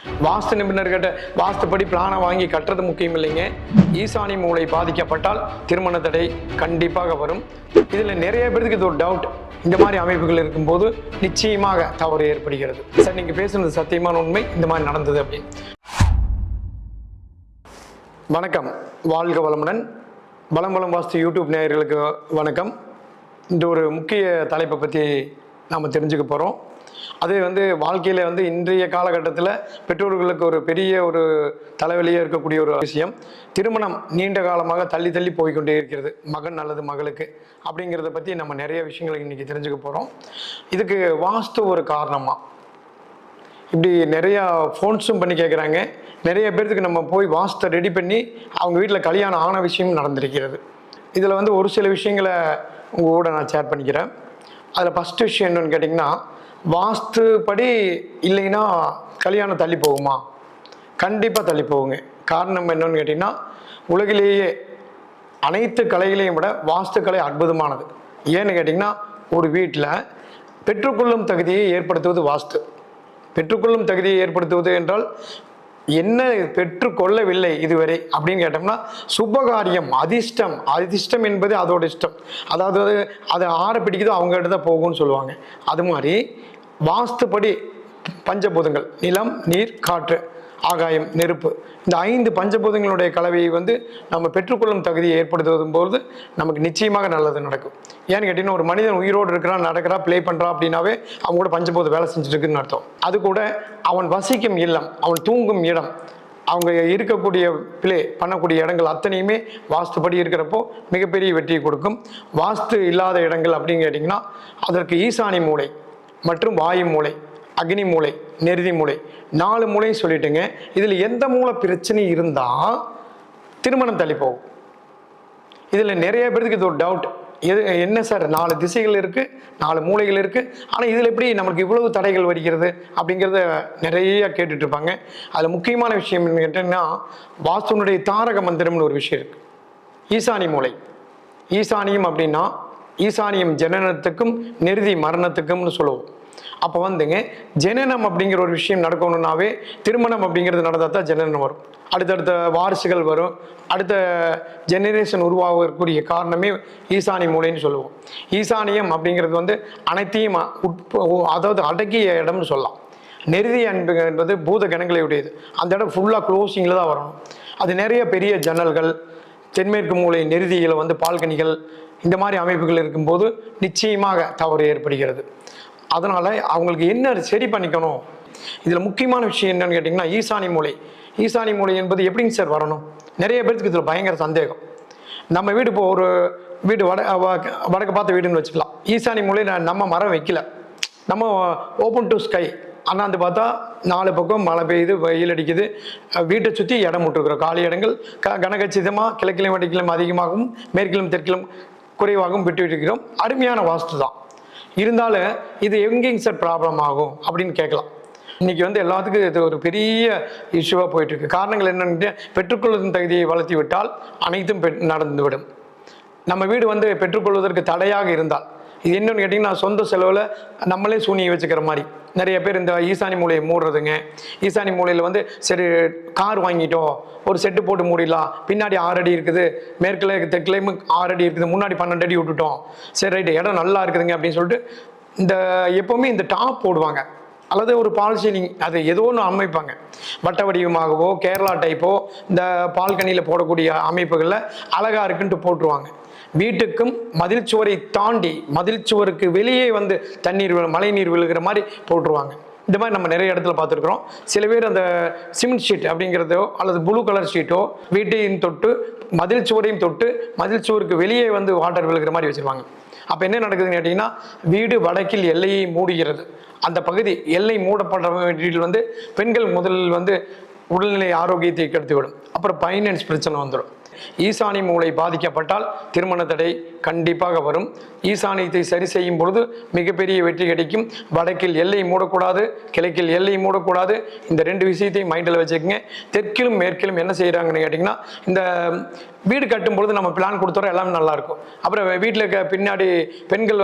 வாஸ்து நிபுணர்கிட்ட வாஸ்துப்படி பிளானை வாங்கி கட்டுறது முக்கியம் இல்லைங்க. ஈசானி மூளை பாதிக்கப்பட்டால் திருமண தடை கண்டிப்பாக வரும். இதில் நிறைய பேருக்கு இது ஒரு டவுட். இந்த மாதிரி அமைப்புகள் இருக்கும்போது நிச்சயமாக தவறு ஏற்படுகிறது. சார், நீங்கள் பேசுனது சத்தியமான உண்மை, இந்த மாதிரி நடந்தது அப்படின்னு. வணக்கம், வாழ்க வளமுடன். வளம் வாஸ்து யூடியூப் நேயர்களுக்கு வணக்கம். இந்த ஒரு முக்கிய தலைப்பை பற்றி நாம் தெரிஞ்சுக்க போகிறோம். அது வாழ்க்கையில் இன்றைய காலகட்டத்தில் பெற்றோர்களுக்கு ஒரு பெரிய ஒரு தலைவலியாக இருக்கக்கூடிய ஒரு விஷயம். திருமணம் நீண்ட காலமாக தள்ளி போய்கொண்டே இருக்கிறது, மகன் அல்லது மகளுக்கு அப்படிங்கிறத பற்றி நம்ம நிறைய விஷயங்களை இன்றைக்கி தெரிஞ்சுக்க போகிறோம். இதுக்கு வாஸ்து ஒரு காரணமாக இப்படி நிறையா ஃபோன்ஸும் பண்ணி கேட்குறாங்க. நிறைய பேர்த்துக்கு நம்ம போய் வாஸ்தை ரெடி பண்ணி அவங்க வீட்டில் கல்யாணம் ஆன விஷயம் நடந்திருக்கிறது. இதில் ஒரு சில விஷயங்களை உங்கள் கூட நான் ஷேர் பண்ணிக்கிறேன். அதில் ஃபஸ்ட்டு விஷயம் என்னென்னு கேட்டிங்கன்னா, வாஸ்து படி இல்லைன்னா கல்யாணம் தள்ளி போகுமா? கண்டிப்பாக தள்ளி போகுங்க. காரணம் என்னன்னு கேட்டிங்கன்னா, உலகிலேயே அனைத்து கலைகளையும் விட வாஸ்து கலை அற்புதமானது. ஏன்னு கேட்டிங்கன்னா, ஒரு வீட்டில் பெற்றுக்கொள்ளும் தகுதியை ஏற்படுத்துவது வாஸ்து. பெற்றுக்கொள்ளும் தகுதியை ஏற்படுத்துவது என்றால் என்ன பெற்றுக்கொள்ளவில்லை இதுவரை அப்படின்னு கேட்டோம்னா, சுபகாரியம், அதிர்ஷ்டம் என்பது அதோட இஷ்டம். அதாவது அதை ஆற பிடிக்குதோ அவங்ககிட்ட தான் போகும்னு சொல்லுவாங்க. அது மாதிரி வாஸ்துப்படி பஞ்சபூதங்கள் நிலம், நீர், காற்று, ஆகாயம், நெருப்பு, இந்த 5 பஞ்சபூதங்களுடைய கலவையை நம்ம பெற்றுக்கொள்ளும் தகுதியை ஏற்படுத்துவதும் போது நமக்கு நிச்சயமாக நல்லது நடக்கும். ஏன்னு கேட்டிங்கன்னா, ஒரு மனிதன் உயிரோடு இருக்கிறான், நடக்கிறான், ப்ளே பண்ணுறான் அப்படின்னாவே அவங்க கூட பஞ்சபூத வேலை செஞ்சுட்டு இருக்குன்னு அர்த்தம். அது கூட அவன் வசிக்கும் இல்லம், அவன் தூங்கும் இடம், அவங்க இருக்கக்கூடிய ப்ளே பண்ணக்கூடிய இடங்கள் அத்தனையுமே வாஸ்துப்படி இருக்கிறப்போ மிகப்பெரிய வெற்றியை கொடுக்கும். வாஸ்து இல்லாத இடங்கள் அப்படின்னு கேட்டிங்கன்னா, அதற்கு ஈசானி மூளை மற்றும் வாயு மூளை, அக்னி மூளை, நெருதி மூளை, 4 மூளையும் சொல்லிட்டுங்க. இதில் எந்த மூளை பிரச்சனை இருந்தால் திருமணம் தள்ளி போகும். இதில் நிறைய பேருக்கு இது ஒரு டவுட். என்ன சார், 4 திசைகள் இருக்குது, 4 மூளைகள் இருக்குது, ஆனால் இதில் எப்படி நமக்கு இவ்வளவு தடைகள் வருகிறது அப்படிங்கிறத நிறைய கேட்டுட்டு இருப்பாங்க. அதில் முக்கியமான விஷயம் என்ன கேட்டீங்கன்னா, வாஸ்துனுடைய தாரக மந்திரம்னு ஒரு விஷயம் இருக்குது. ஈசானி மூளை, ஈசானியம் அப்படின்னா ஈசானியம் ஜனனத்துக்கும் நெருதி மரணத்துக்கும்னு சொல்லுவோம். அப்போ ஜனனம் அப்படிங்கிற ஒரு விஷயம் நடக்கணும்னாவே திருமணம் அப்படிங்கிறது நடந்தால் தான் ஜனனம் வரும். அடுத்தடுத்த வாரிசுகள் வரும், அடுத்த ஜெனரேஷன் உருவாகக்கூடிய காரணமே ஈசானி மூலைன்னு சொல்லுவோம். ஈசானியம் அப்படிங்கிறது அனைத்தையும் அதாவது அடக்கிய இடம்னு சொல்லலாம். நெருதி என்பது பூத கணங்களை உடையது. அந்த இடம் ஃபுல்லாக க்ளோசிங்கில் தான் வரணும். அது நிறைய பெரிய ஜன்னல்கள், தென்மேற்கு மூலை நெருதியில் பால்கனிகள், இந்த மாதிரி அமைப்புகள் இருக்கும்போது நிச்சயமாக தவறு ஏற்படுகிறது. அதனால் அவங்களுக்கு என்ன சரி பண்ணிக்கணும். இதில் முக்கியமான விஷயம் என்னன்னு கேட்டிங்கன்னா, ஈசானி மூளை என்பது எப்படிங்க சார் வரணும்? நிறைய பேருக்கு இதில் பயங்கர சந்தேகம். நம்ம வீடு இப்போ ஒரு வீடு வடக்கு பார்த்த வீடுன்னு வச்சுக்கலாம். ஈசானி மூலை நம்ம மரம் வைக்கல, நம்ம ஓப்பன் டு ஸ்கை. அண்ணாந்து பார்த்தா 4 பக்கம் மழை பெய்யுது, வெயில் அடிக்குது, வீட்டை சுற்றி இடம் விட்டுருக்குறோம். காலி இடங்கள் கனகச்சிதமாக கிழக்கிலும் வடக்கிலும் அதிகமாகவும் மேற்கிலும் தெற்கிலும் குறைவாகவும் விட்டு இருக்கிறோம். அருமையான வாஸ்து தான். இருந்தாலும் இது எங்கேங்க சார் ப்ராப்ளம் ஆகும் அப்படின்னு கேட்கலாம். இன்றைக்கி எல்லாத்துக்கும் இது ஒரு பெரிய இஷ்யூவாக போயிட்டுருக்கு. காரணங்கள் என்னென்னு, பெற்றுக்கொள்வதன் தகுதியை வளர்த்தி விட்டால் அனைத்தும் நடந்துவிடும். நம்ம வீடு பெற்றுக்கொள்வதற்கு தடையாக இருந்தால், இது என்னன்னு கேட்டிங்கன்னா, சொந்த செலவில் நம்மளே சூனியை வச்சுக்கிற மாதிரி நிறைய பேர் இந்த ஈசானி மூலையை மூடுறதுங்க. ஈசானி மூலையில் சரி கார் வாங்கிட்டோம், ஒரு செட்டு போட்டு மூடிடலாம், பின்னாடி 6 அடி இருக்குது, மேற்கில் தெற்கிலையும் 6 அடி இருக்குது, முன்னாடி 12 அடி விட்டுட்டோம், சரி ரைட்டு இடம் நல்லா இருக்குதுங்க அப்படின்னு சொல்லிட்டு இந்த எப்போவுமே இந்த டாப் போடுவாங்க, அல்லது ஒரு பால் சீலிங், அது ஏதோ ஒன்று அமைப்பாங்க. வட்ட வடிவமாகவோ கேரளா டைப்போ இந்த பால்கனியில் போடக்கூடிய அமைப்புகளில் அழகாக இருக்குன்ட்டு போட்டுருவாங்க. வீட்டுக்கும் மதில் சுவரை தாண்டி மதில் சுவருக்கு வெளியே தண்ணீர் மழை நீர் விழுகிற மாதிரி போட்டுருவாங்க. இந்த மாதிரி நம்ம நிறைய இடத்துல பார்த்துருக்குறோம். சில பேர் அந்த சிமெண்ட் ஷீட் அப்படிங்கிறதோ அல்லது ப்ளூ கலர் ஷீட்டோ வீட்டையும் தொட்டு மதில் சுவரையும் தொட்டு மதில் சுவருக்கு வெளியே வாட்டர் விழுகிற மாதிரி வச்சுருவாங்க. அப்போ என்ன நடக்குதுன்னு கேட்டிங்கன்னா, வீடு வடக்கில் எல்லையை மூடுகிறது. அந்த பகுதி எல்லை மூடப்படுற வீட்டில் பெண்கள் முதலில் உடல்நிலை ஆரோக்கியத்தை கெடுத்துவிடும். அப்புறம் ஃபைனான்ஸ் பிரச்சனை வந்துடும். ஈசானி மூளை பாதிக்கப்பட்டால் திருமண தடை கண்டிப்பாக வரும். ஈசானியத்தை சரி செய்யும் பொழுது மிகப்பெரிய வெற்றி கிடைக்கும். வடக்கில் எல்லை மூடக்கூடாது, கிழக்கில் எல்லை மூடக்கூடாது. இந்த 2 விஷயத்தையும் மைண்டில் வச்சுக்கோங்க. தெற்கிலும் மேற்கிலும் என்ன செய்கிறாங்கன்னு கேட்டிங்கன்னா, இந்த வீடு கட்டும் பொழுது நம்ம பிளான் கொடுத்தோம் எல்லாமே நல்லாயிருக்கும். அப்புறம் வீட்டில் பின்னாடி பெண்கள்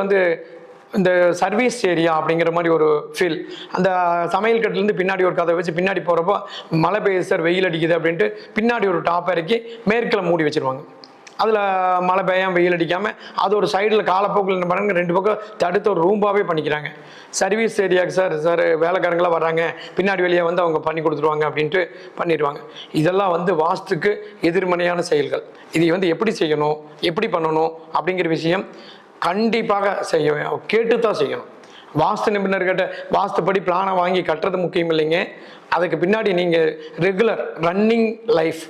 இந்த சர்வீஸ் ஏரியா அப்படிங்கிற மாதிரி ஒரு ஃபீல். அந்த சமையல் கட்டிலேருந்து பின்னாடி ஒரு கதை வச்சு பின்னாடி போகிறப்போ மழை பெய்யுது சார், வெயில் அடிக்குது அப்படின்ட்டு பின்னாடி ஒரு டாப் இறக்கி மேற்கில் மூடி வச்சுருவாங்க. அதில் மழை பெய்யாமல் வெயில் அடிக்காமல் அது ஒரு சைடில் காலப்போக்கில் என்ன பண்ணுறாங்க, 2 பக்கம் தடுத்து ஒரு ரூம்பாகவே பண்ணிக்கிறாங்க. சர்வீஸ் ஏரியாவுக்கு சார் வேலைக்காரங்களாம் வர்றாங்க, பின்னாடி வெளியே வந்து அவங்க பண்ணி கொடுத்துருவாங்க அப்படின்ட்டு பண்ணிடுவாங்க. இதெல்லாம் வந்து வாஸ்துக்கு எதிர்மறையான செயல்கள். இதை வந்து எப்படி செய்யணும், எப்படி பண்ணணும் அப்படிங்கிற விஷயம் கண்டிப்பாக கேட்டு தான் செய்யணும். வாஸ்து நிபுணர்கிட்ட வாஸ்துப்படி பிளானை வாங்கி கட்டுறது முக்கியம் இல்லைங்க. அதுக்கு பின்னாடி நீங்கள் ரெகுலர் ரன்னிங் லைஃப்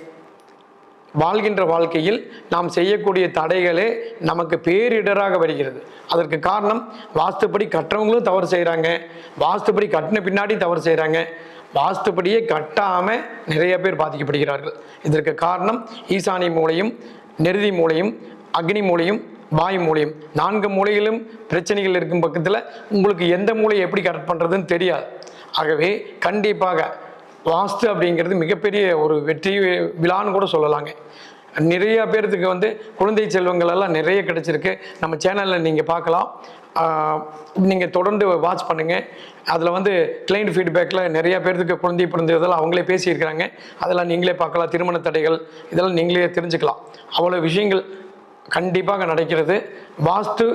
வாழ்கின்ற வாழ்க்கையில் நாம் செய்யக்கூடிய தடைகளே நமக்கு பேரிடராக வருகிறது. அதற்கு காரணம் வாஸ்துப்படி கட்டுறவங்களும் தவறு செய்கிறாங்க, வாஸ்துப்படி கட்டின பின்னாடி தவறு செய்கிறாங்க, வாஸ்துப்படியே கட்டாமல் நிறைய பேர் பாதிக்கப்படுகிறார்கள். இதற்கு காரணம் ஈசானி மூலையும், நெருதி மூலையும், அக்னி மூலையும், வாயு மூலையும், 4 மூலையிலும் பிரச்சனைகள் இருக்கும் பக்கத்தில் உங்களுக்கு எந்த மூலையை எப்படி கரெக்ட் பண்ணுறதுன்னு தெரியாது. ஆகவே கண்டிப்பாக வாஸ்து அப்படிங்கிறது மிகப்பெரிய ஒரு வெற்றி விழான்னு கூட சொல்லலாங்க. நிறைய பேர்த்துக்கு வந்து குழந்தை செல்வங்கள் எல்லாம் நிறைய கிடைச்சிருக்கு. நம்ம சேனலில் நீங்கள் பார்க்கலாம், நீங்கள் தொடர்ந்து வாட்ச் பண்ணுங்கள். அதில் வந்து கிளைண்ட் ஃபீட்பேக்கில் நிறைய பேர்த்துக்கு குழந்தை பிறந்ததெல்லாம் அவங்களே பேசியிருக்கிறாங்க. அதெல்லாம் நீங்களே பார்க்கலாம். திருமண தடைகள் இதெல்லாம் நீங்களே தெரிஞ்சுக்கலாம். அவ்வளோ விஷயங்கள் கண்டிப்பாக நடக்கிறது. வாஸ்து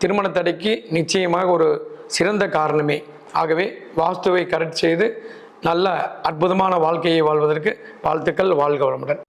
திருமண தடைக்கு நிச்சயமாக ஒரு சிறந்த காரணமே. ஆகவே வாஸ்துவை கரெக்ட் செய்து நல்ல அற்புதமான வாழ்க்கையை வாழ்வதற்கு வாழ்த்துக்கள். வாழ்க வளமுடன்.